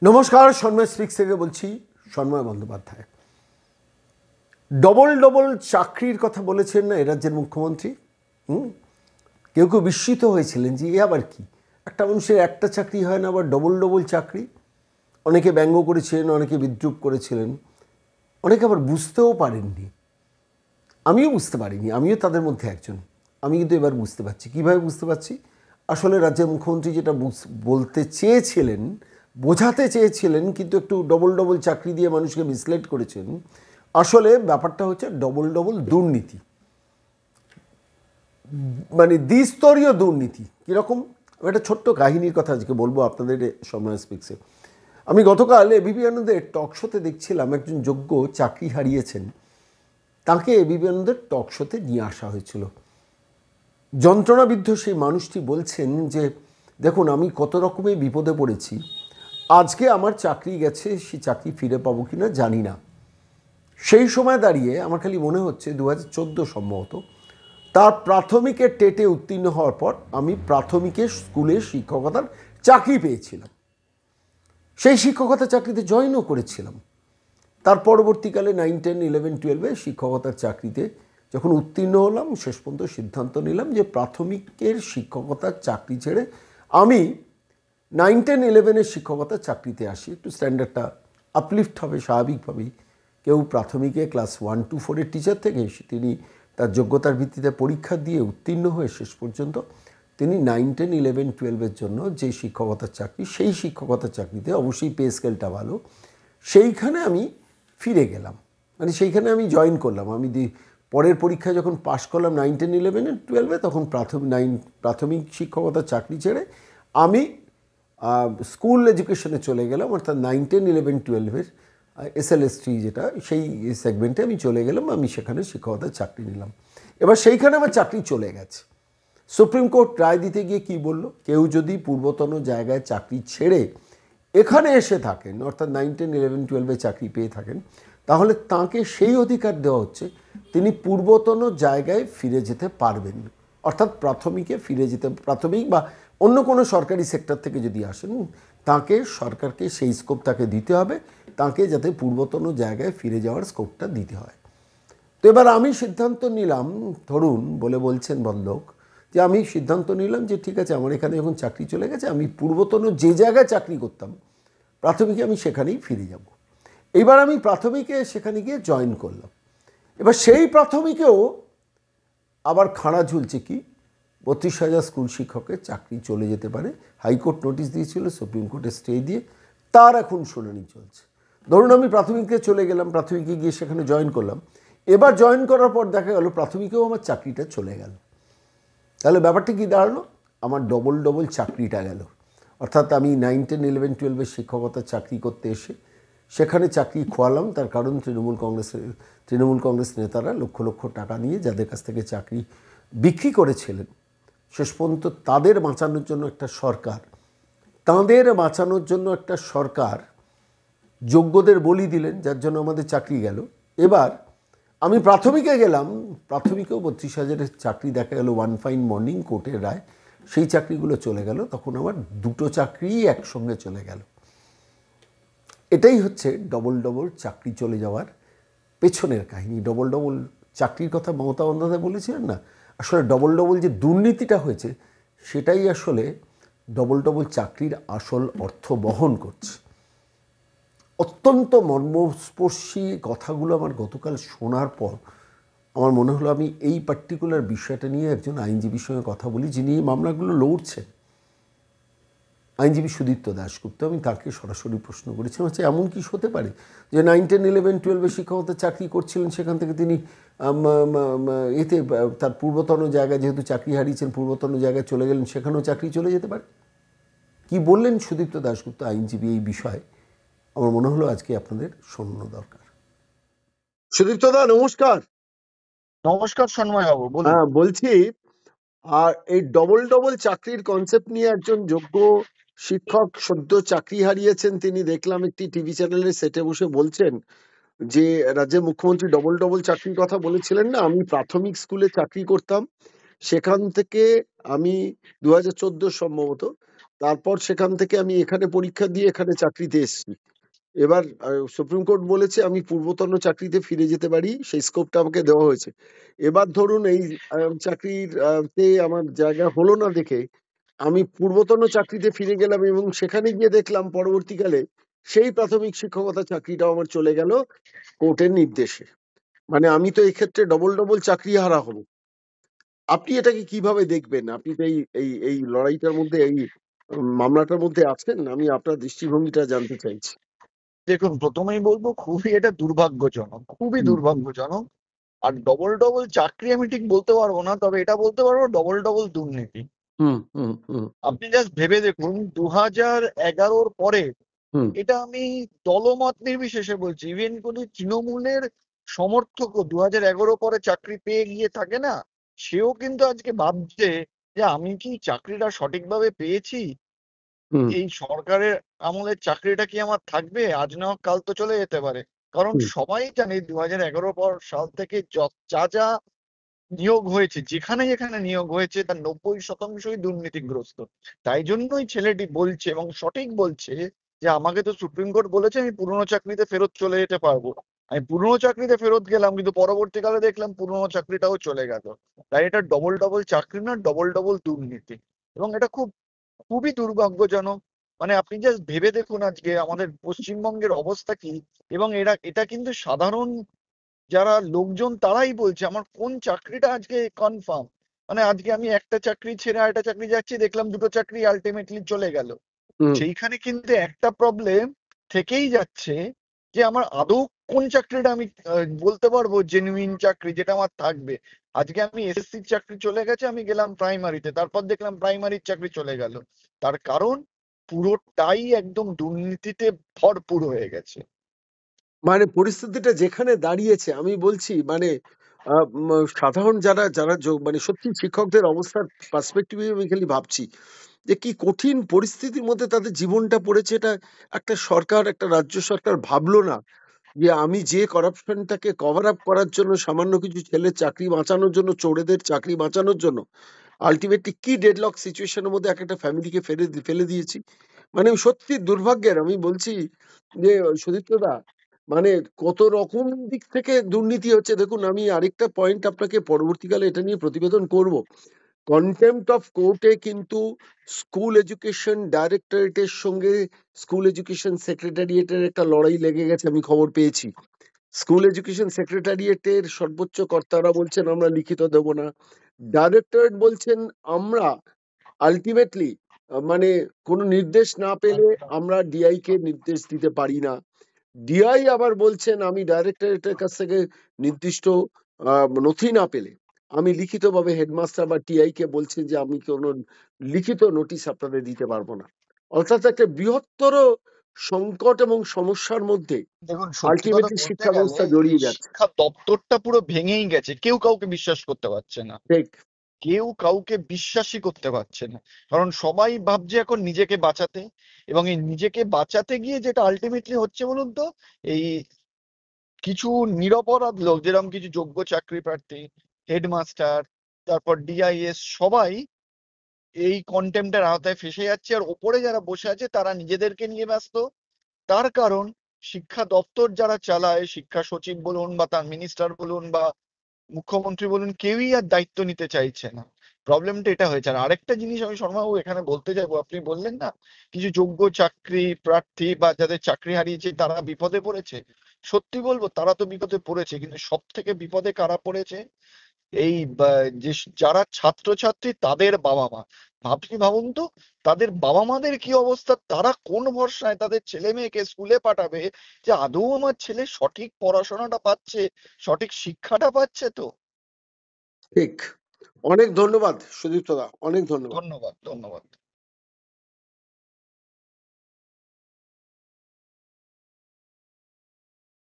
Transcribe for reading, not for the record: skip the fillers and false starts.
নমস্কার, সন্ময় স্পিক্স থেকে বলছি। সন্ময় বন্দ্যোপাধ্যায় ডবল ডবল চাকরির কথা বলেছেন না এ রাজ্যের মুখ্যমন্ত্রী। কেউ কেউ বিস্মিত হয়েছিলেন যে এ আবার কি, একটা মানুষের একটা চাকরি হয় না, আবার ডবল ডবল চাকরি। অনেকে ব্যঙ্গ করেছিলেন, অনেকে বিদ্রূপ করেছিলেন, অনেকে আবার বুঝতেও পারেননি। আমিও বুঝতে পারিনি, আমিও তাদের মধ্যে একজন। আমি কিন্তু এবার বুঝতে পারছি। কীভাবে বুঝতে পারছি? আসলে রাজ্যের মুখ্যমন্ত্রী যেটা বলতে চেয়েছিলেন, বোঝাতে চেয়েছিলেন, কিন্তু একটু ডবল ডবল চাকরি দিয়ে মানুষকে মিসলেড করেছেন। আসলে ব্যাপারটা হচ্ছে ডবল ডবল দুর্নীতি, মানে দ্বিস্তরীয় দুর্নীতি। কীরকম? একটা ছোট্ট কাহিনীর কথা আজকে বলবো আপনাদের সময় স্পিক্সে। আমি গতকাল এবিপি আনন্দের টক শোতে দেখছিলাম, একজন যোগ্য চাকরি হারিয়েছেন, তাকে এবিপি আনন্দের টক শোতে নিয়ে আসা হয়েছিল। যন্ত্রণাবিদ্ধ সেই মানুষটি বলছেন যে দেখুন, আমি কত রকমের বিপদে পড়েছি, আজকে আমার চাকরি গেছে, সে চাকরি ফিরে পাবো কি না জানি না। সেই সময় দাঁড়িয়ে আমার খালি মনে হচ্ছে 2014 সম্ভবত তার প্রাথমিকের টেটে উত্তীর্ণ হওয়ার পর আমি প্রাথমিকের স্কুলে শিক্ষকতার চাকরি পেয়েছিলাম, সেই শিক্ষকতার চাকরিতে জয়েনও করেছিলাম। তার পরবর্তীকালে 9, 10, 11, 12 শিক্ষকতার চাকরিতে যখন উত্তীর্ণ হলাম, শেষ পর্যন্ত সিদ্ধান্ত নিলাম যে প্রাথমিকের শিক্ষকতার চাকরি ছেড়ে আমি 9, 10, 11 শিক্ষকতার চাকরিতে আসি। একটু স্ট্যান্ডার্ডটা আপলিফট হবে স্বাভাবিকভাবেই। কেউ প্রাথমিকে ক্লাস 1 to 4 টিচার থেকে তিনি তার যোগ্যতার ভিত্তিতে পরীক্ষা দিয়ে উত্তীর্ণ হয়ে শেষ পর্যন্ত তিনি 9, 10, 11, 12 জন্য যে শিক্ষকতার চাকরি, সেই শিক্ষকতার চাকরিতে অবশ্যই পে স্কেলটা ভালো, সেইখানে আমি ফিরে গেলাম, মানে সেইখানে আমি জয়েন করলাম। আমি পরের পরীক্ষায় যখন পাশ করলাম 9, 10, 11, 12, তখন প্রাথমিক শিক্ষকতার চাকরি ছেড়ে আমি স্কুল এডুকেশনে চলে গেলাম, অর্থাৎ 9, 10, 11, 12 SLS3 যেটা, সেই সেগমেন্টে আমি চলে গেলাম। আমি সেখানে শিক্ষকতার চাকরি নিলাম। এবার সেইখানে আমার চাকরি চলে গেছে। সুপ্রিম কোর্ট রায় দিতে গিয়ে কি বলল? কেউ যদি পূর্বতন জায়গায় চাকরি ছেড়ে এখানে এসে থাকেন, অর্থাৎ 9, 10, 11, 12 চাকরি পেয়ে থাকেন, তাহলে তাকে সেই অধিকার দেওয়া হচ্ছে তিনি পূর্বতন জায়গায় ফিরে যেতে পারবেন। অর্থাৎ প্রাথমিকে ফিরে যেতে, প্রাথমিক বা অন্য কোনো সরকারি সেক্টর থেকে যদি আসেন, তাকে সরকারকে সেই স্কোপ তাকে দিতে হবে, তাকে যাতে পূর্বতন জায়গায় ফিরে যাওয়ার স্কোপটা দিতে হয়। তো এবার আমি সিদ্ধান্ত নিলাম, ধরুন বলছেন বন্ধক, যে আমি সিদ্ধান্ত নিলাম যে ঠিক আছে, আমার এখানে যখন চাকরি চলে গেছে, আমি পূর্বতন যে জায়গায় চাকরি করতাম প্রাথমিকে, আমি সেখানেই ফিরে যাব। এইবার আমি প্রাথমিকে সেখানে গিয়ে জয়েন করলাম। এবার সেই প্রাথমিকেও আবার খাড়া ঝুলছে কি, 32,000 স্কুল শিক্ষকের চাকরি চলে যেতে পারে। হাইকোর্ট নোটিশ দিয়েছিল, সুপ্রিম কোর্টে স্টে দিয়ে তার এখন শুনানি চলছে। ধরুন আমি প্রাথমিকে চলে গেলাম, প্রাথমিকে গিয়ে সেখানে জয়েন করলাম। এবার জয়েন করার পর দেখা গেল প্রাথমিকেও আমার চাকরিটা চলে গেল। তাহলে ব্যাপারটা কি দাঁড়ালো? আমার ডবল ডবল চাকরিটা গেল। অর্থাৎ আমি 9, 10, 11, 12 শিক্ষকতার চাকরি করতে এসে সেখানে চাকরি খোয়ালাম, তার কারণ তৃণমূল কংগ্রেস নেতারা লক্ষ লক্ষ টাকা নিয়ে যাদের কাছ থেকে চাকরি বিক্রি করেছিলেন, শেষ পর্যন্ত তাদের বাঁচানোর জন্য একটা সরকার যোগ্যদের বলি দিলেন, যার জন্য আমাদের চাকরি গেল। এবার আমি প্রাথমিকে গেলাম, প্রাথমিকেও 32,000 চাকরি দেখা গেল ওয়ান ফাইন মর্নিং কোর্টের রায়, সেই চাকরিগুলো চলে গেল। তখন আমার দুটো চাকরিই একসঙ্গে চলে গেল। এটাই হচ্ছে ডবল ডবল চাকরি চলে যাওয়ার পেছনের কাহিনী। ডবল ডবল চাকরির কথা মমতা বন্দ্যোপাধ্যায় বলেছিলেন না, আসলে ডবল ডবল যে দুর্নীতিটা হয়েছে সেটাই আসলে ডবল ডবল চাকরির আসল অর্থ বহন করছে। অত্যন্ত মর্মস্পর্শী কথাগুলো আমার গতকাল শোনার পর আমার মনে হলো আমি এই পার্টিকুলার বিষয়টা নিয়ে একজন আইনজীবীর সঙ্গে কথা বলি, যিনি এই মামলাগুলো লড়ছেন, আইনজীবী সুদীপ্ত দাশগুপ্ত। আমি তাকে সরাসরি প্রশ্ন করেছিলাম, হচ্ছে এমন কি হতে পারে যে 9, 10, 11, 12 শিক্ষকতার চাকরি করছিলেন, সেখান থেকে তিনি এতে তার পূর্বতন জায়গায়, যেহেতু চাকরি হারিয়েছেন, পূর্বতন জায়গায় চলে গেলেন, সেখানেও চাকরি চলে যেতে পারে? কি বললেন সুদীপ্ত দাশগুপ্ত আইনজীবী এই বিষয়ে, আমার মনে হলো আজকে আপনাদের শোনানো দরকার। সুদীপ্ত দা, নমস্কার। নমস্কার সন্ময় বাবু, বলুন। হ্যাঁ, বলছি, আর এই ডবল ডবল চাকরির কনসেপ্ট নিয়ে একজন যোগ্য শিক্ষক সদ্য চাকরি হারিয়েছেন, তিনি দেখলাম একটি টিভি চ্যানেলের সেটে বসে বলছেন যে রাজ্যের মুখ্যমন্ত্রী ডবল ডবল চাকরির কথা বলেছিলেন না, আমি প্রাথমিক স্কুলে চাকরি করতাম, সেখান থেকে আমি 2014 সম্ভবত তারপর সেখান থেকে আমি এখানে পরীক্ষা দিয়ে এখানে চাকরিতে এসেছি। এবার সুপ্রিম কোর্ট বলেছে আমি পূর্বতন চাকরিতে ফিরে যেতে পারি, সেই স্কোপটা আমাকে দেওয়া হয়েছে। এবার ধরুন এই চাকরির তে আমার জায়গা হলো না দেখে আমি পূর্বতন চাকরিতে ফিরে গেলাম এবং সেখানে গিয়ে দেখলাম পরবর্তীকালে সেই প্রাথমিক শিক্ষকতা চাকরিটাও আমার চলে গেল কোর্টের নির্দেশে। মানে আমি তো এক্ষেত্রে ডবল ডবল চাকরি হারা হব। আপনি এটাকে কিভাবে দেখবেন? আপনি তো এই এই এই লড়াইটার মধ্যে, এই মামলাটার মধ্যে আছেন। আমি আপনার দৃষ্টিভঙ্গিটা জানতে চাইছি। দেখুন, প্রথমেই বলবো খুবই এটা দুর্ভাগ্যজনক, খুবই হুম, দুর্ভাগ্যজনক। আর ডবল ডবল চাকরি আমি ঠিক বলতে পারবো না, তবে এটা বলতে পারবো ডবল ডবল দুর্নীতি। হুম, হুম, হুম, আপনি জাস্ট ভেবে দেখুন 2011-র পরে, হুম, এটা আমি দলমত নির্বিশেষে বলছি, ইভেন কোন তৃণমূলের সমর্থকও 2011 পরে চাকরি পেয়ে গিয়ে থাকে না, সেও কিন্তু আজকে ভাবছে যে আমি কি চাকরিটা সঠিকভাবে পেয়েছি, হুম, এই সরকারের আমলের চাকরিটা কি আমার থাকবে, আজ না হোক কাল তো চলে যেতে পারে। কারণ হুম, সবাই জানে 2011 সাল থেকে যা যা নিয়োগ হয়েছে, যেখানে যেখানে নিয়োগ হয়েছে তার 90%ই দুর্নীতিগ্রস্ত। তাই জন্যই ছেলেটি বলছে এবং সঠিক বলছে যে আমাকে তো সুপ্রিম কোর্ট বলেছে আমি পুরনো চাকরিতে ফেরত চলে যেতে পারবো। আমি পুরনো চাকরিতে ফেরত গেলাম, কিন্তু পরবর্তীকালে দেখলাম পুরনো চাকরিটাও চলে গেল। তাই এটা ডবল ডবল চাকরি না, ডবল ডবল দুর্নীতি। এবং এটা খুবই দুর্ভাগ্যজনক। মানে আপনি জাস্ট ভেবে দেখুন আজকে আমাদের পশ্চিমবঙ্গের অবস্থা কি। এবং এটা কিন্তু সাধারণ যারা লোকজন তারাই বলছে আমার কোন চাকরিটা আজকে কনফার্ম। মানে আজকে আমি একটা চাকরি ছেড়ে আরেকটা চাকরি যাচ্ছি, দেখলাম দুটো চাকরি আলটিমেটলি চলে গেল। হুম। সেইখানে কিন্তু একটা প্রবলেম থেকেই যাচ্ছে যে আমার আদৌ কোন চাকরিটা আমি বলতে পারবো জেনুইন চাকরি যেটা আমার থাকবে। আজকে আমি এসএসসির চাকরি চলে গেছে, আমি গেলাম প্রাইমারিতে, তারপর দেখলাম প্রাইমারির চাকরি চলে গেল। তার কারণ পুরোটাই একদম দুর্নীতিতে ভরপুর হয়ে গেছে। মানে পরিস্থিতিটা যেখানে দাঁড়িয়েছে আমি বলছি, মানে সাধারণ যারা যারা মানে সত্যি শিক্ষকদের অবস্থার পার্সপেক্টিভে আমি খালি ভাবছি যে কি কঠিন পরিস্থিতির মধ্যে তাদের জীবনটা পড়েছে। এটা একটা সরকার, একটা রাজ্য সরকার ভাবলো না যে আমি যে করাপশনটাকে কভার আপ করার জন্য, সামান্য কিছু ছেলের চাকরি বাঁচানোর জন্য, চোরেদের চাকরি বাঁচানোর জন্য আলটিমেটলি কি ডেডলক সিচুয়েশনের মধ্যে এক একটা ফ্যামিলিকে ফেলে দিয়েছি। মানে সত্যি দুর্ভাগ্যের। আমি বলছি যে সুদীপ্ত দা, মানে কত রকম দিক থেকে দুর্নীতি হচ্ছে। দেখুন আমি আরেকটা পয়েন্ট আপনাকে পরবর্তীকালে এটা নিয়ে প্রতিবেদন করব। কন্টেম্পট অফ কোর্টে কিন্তু স্কুল এডুকেশন ডাইরেক্টরেটের সঙ্গে স্কুল এডুকেশন সেক্রেটারিয়েটের একটা লড়াই লেগে গেছে, আমি খবর পেয়েছি। স্কুল এডুকেশন সেক্রেটারিয়েটের সর্বোচ্চ কর্তারা বলছেন আমরা লিখিত দেব না, ডাইরেক্টরেট বলছেন আমরা আলটিমেটলি মানে কোনো নির্দেশ না পেলে আমরা ডিআই কে নির্দেশ দিতে পারি না। ডিআই আবার বলছেন আমি ডাইরেক্টরেটের কাছ থেকে নির্দিষ্ট নথি না পেলে আমি লিখিতভাবে হেডমাস্টার বা টিআই কে বলছি যে আমি কোনো লিখিত নোটিশ আপনাদের দিতে পারবো না। অর্থাৎ একটা বৃহত্তর সংকট এবং সমস্যার মধ্যে দেখুন, সত্যি কথা আলটিমেটলি বলতে শিক্ষা গেলে ব্যবস্থা এই জড়িয়ে যাচ্ছে। শিক্ষা দপ্তরটা পুরো ভেঙেই গেছে, কেউ কাউকে বিশ্বাস করতে পারছে না। ঠিক। কেউ কাউকে বিশ্বাসই করতে পারছে না। কারণ সবাই ভাবছে এখন নিজেকে বাঁচাতে। এবং এই নিজেকে বাঁচাতে গিয়ে যেটা আলটিমেটলি হচ্ছে বলুন তো, এই কিছু নিরপরাধ লোক, যেরকম কিছু যোগ্য চাকরি প্রার্থী, হেডমাস্টার, তারপর ডিআইএস, সবাই এই কন্টেম্পটের আওতায় ফেসে যাচ্ছে। আর ওপরে যারা বসে আছে তারা নিজেদেরকে নিয়ে ব্যস্ত। তার কারণ শিক্ষা দপ্তর যারা চালায়, শিক্ষা সচিব বলুন বা তার মিনিস্টার বলুন বা মুখ্যমন্ত্রী বলুন, কেউই আর দায়িত্ব নিতে চাইছে না। প্রবলেমটা এটা হয়েছে। আর আরেকটা জিনিস আমি শর্মাবাবু এখানে বলতে চাইবো, আপনি বললেন না কিছু যোগ্য চাকরি প্রার্থী বা যাদের চাকরি হারিয়েছে তারা বিপদে পড়েছে। সত্যি বলবো তারা তো বিপদে পড়েছে, কিন্তু সব থেকে বিপদে কারা পড়েছে, এই যে যারা ছাত্রছাত্রী তাদের বাবা মা। ভাবুন তো, তাদের বাবা মাদের কি অবস্থা, তারা কোন ভরসায় তাদের ছেলে মেয়েকে স্কুলে পাঠাবে যে আদৌ আমার ছেলে সঠিক পড়াশোনাটা পাচ্ছে, সঠিক শিক্ষাটা পাচ্ছে তো। ঠিক। অনেক ধন্যবাদ সুদীপ্ত দা, অনেক ধন্যবাদ। ধন্যবাদ, ধন্যবাদ।